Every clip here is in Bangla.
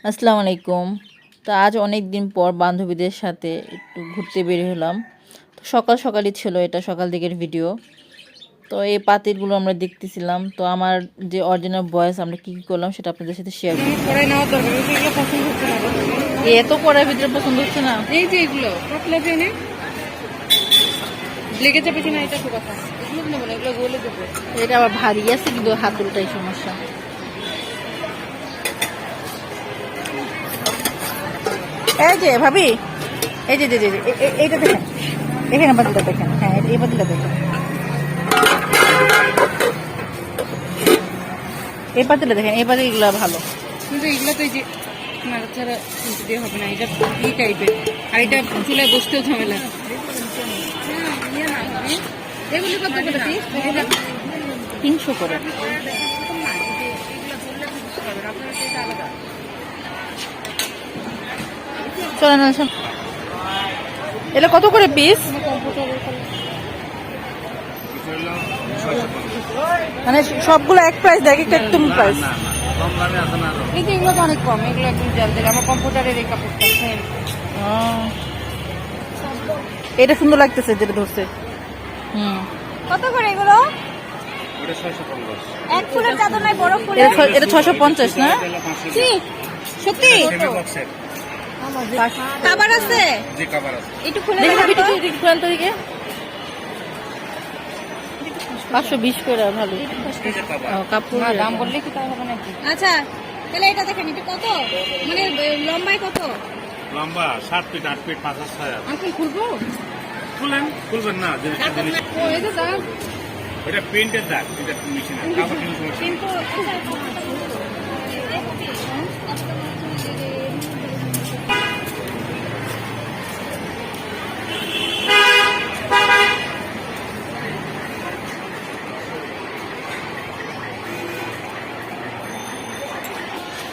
আসসালামু আলাইকুম। তো আজ অনেক দিন পর বান্ধবীদের সাথে একটু ঘুরতে বের হলাম। তো সকাল সকালই ছিল, এটা সকাল দিকের ভিডিও। তো এই পাতিলগুলো আমরা দেখতেছিলাম। তো আমার যে অরিজিনাল ভয়েস আমরা কী কী করলাম সেটা আপনাদের সাথে শেয়ার করব। এত করার ভিতরে পছন্দ হচ্ছে না, এই যে এগুলো পাতলা যে নে লেগে যাবে কিনা এটা তো কথা, এগুলো নেবো না, এগুলো গলে দেবো। এটা আবার ভারী আছে কিন্তু হাতুলটাই সমস্যা। এই যে ভাবি, এই যে এইটা দেখেন, এখানে পাতিলটা দেখেন। হ্যাঁ, এই পাতিলটা দেখেন, এই পাতিলটা দেখেন, এই পাতিলগুলো ভালো। কিন্তু এগুলো তো এই যে নাড়াচাড়া দিয়ে হবে না, এটা ই টাইপের, আর এটা চুলায় বসতেও ঝামেলা। এগুলো কত করে পিস? 300 করে। চলেন আসুন। এটা কত করে পিস? মানে সবগুলো এক প্রাইস দেয়, একটা একদম প্রাইস। কিন্তু এগুলো তো অনেক কম, এগুলো একদম জাল দিলে আমার কম্পিউটারের এই কাপড়টা সেম। এটা সুন্দর লাগতেছে যেটা ধরছে। কত করে এগুলো? এক ফুলের চাদর নাই, বড় ফুলের। এটা 650 না? কি সত্যি? কাবার আছে? একটু খুলে দেখাবি তো। 520 করে ভালো কাপড়। দাম বললে কি তাই হবে নাকি? আচ্ছা তাহলে এটা দেখেন, এটা কত, মানে লম্বায় কত? লম্বা 7 ফিট 8 ফিট 5 আর 6 আঙ্কেল খুলবো? খুলবেন না যে একটা জিনিস। ও এই যে দাম এটা প্রিন্টের দাগ, এটা মেশিনে কাপড় কিন্তু সমস্যা নেই। কিন্তু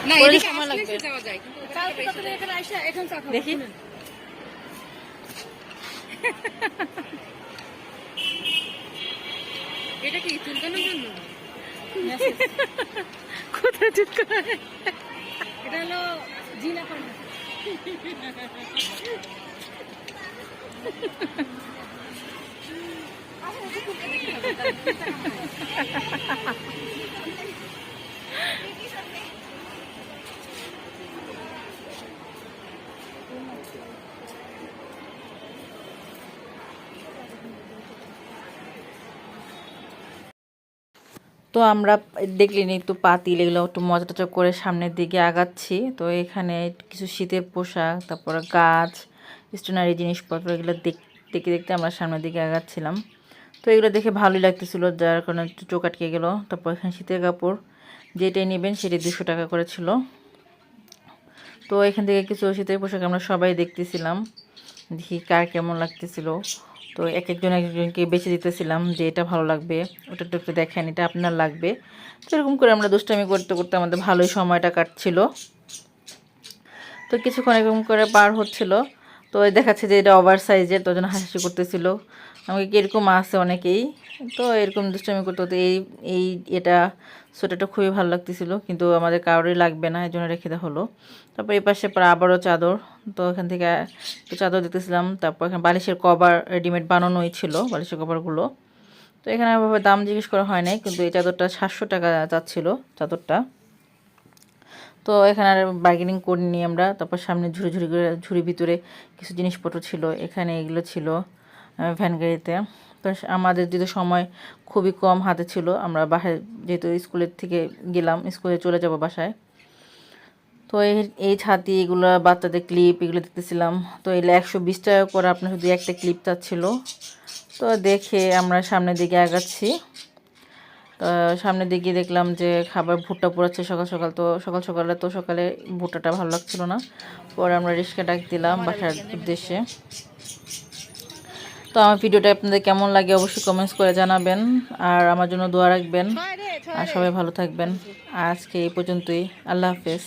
না, ওই এদিকে সময় আসলে লাগবে। সে যাওয়া যায়, কিন্তু কালকে কত করে এখানে আইসা এখন চা খাবো। দেখি এটা কি চুলকানোর জন্য? কোথায় ঠিক করে। এটা হলো জিনা ফার্মা। তো আমরা দেখলেনি তো পাতিল এগুলো একটু মজা টজা করে সামনের দিকে আগাচ্ছি। তো এখানে কিছু শীতের পোশাক, তারপরে গাছ, স্টেশনারি জিনিসপত্র এগুলো দেখতে দেখতে আমরা সামনের দিকে আগাচ্ছিলাম। তো এগুলো দেখে ভালোই লাগতেছিল, যার কারণে একটু চোখ আটকে গেলো। তারপর এখানে শীতের কাপড় যেটাই নেবেন সেটাই 200 টাকা করে ছিল। তো এখান থেকে কিছু শীতের পোশাক আমরা সবাই দেখতেছিলাম, দেখি কার কেমন লাগতেছিল। তো এক একজনকে বেছে দিতেছিলাম যে এটা ভালো লাগবে, ওটা একটু দেখেন, এটা আপনার লাগবে। তো এরকম করে আমরা দুষ্টামি করতে করতে আমাদের ভালোই সময়টা কাটছিল। তো কিছুক্ষণ এরকম করে পার হচ্ছিল। তো দেখাচ্ছে যে এটা ওভার সাইজের, তো জন্য হাসি করতেছিল। আমাকে কীরকম আছে অনেকেই। তো এরকম দুষ্টামি করতে হতো। এই এটা সোয়েটারটা খুবই ভালো লাগতেছিল, কিন্তু আমাদের কারোরই লাগবে না, এই জন্য রেখে দেওয়া হলো। তারপর এই পাশে পর আবারও চাদর। তো এখান থেকে একটু চাদর দেখতেছিলাম। তারপর এখানে বালিশের কভার রেডিমেড বানানোই ছিল, বালিশের কভারগুলো। তো এখানে আবার দাম জিজ্ঞেস করা হয় নাই, কিন্তু এই চাদরটা 700 টাকা যাচ্ছিল চাদরটা। তো এখানে আর বার্গেনিং করিনি আমরা। তারপর সামনে ঝুড়ি করে ঝুড়ির ভিতরে কিছু জিনিসপত্র ছিল, এখানে এগুলো ছিল ভ্যান গাড়িতে। তো আমাদের যেহেতু সময় খুবই কম হাতে ছিল, আমরা বাসায় যেহেতু স্কুলের থেকে গেলাম, স্কুলে চলে যাব বাসায়। তো এই ছাতি এগুলো, বাচ্চাদের ক্লিপ এগুলো দেখতেছিলাম। তো এগুলো 120 টাকা করে আপনার শুধু একটা ক্লিপ চাচ্ছিল। তো দেখে আমরা সামনের দিকে আগাচ্ছি। তো সামনের দিকে দেখলাম যে খাবার ভুট্টা পোড়াচ্ছে সকাল সকাল। তো সকালে ভুট্টাটা ভালো লাগছিল না। পরে আমরা রিক্সা ডাক দিলাম বাসার উদ্দেশ্যে। তো আমার ভিডিওটা আপনাদের কেমন লাগে অবশ্যই কমেন্টস করে জানাবেন, আর আমার জন্য দোয়া রাখবেন, আর সবাই ভালো থাকবেন। আজকে এই পর্যন্তই, আল্লাহ হাফেজ।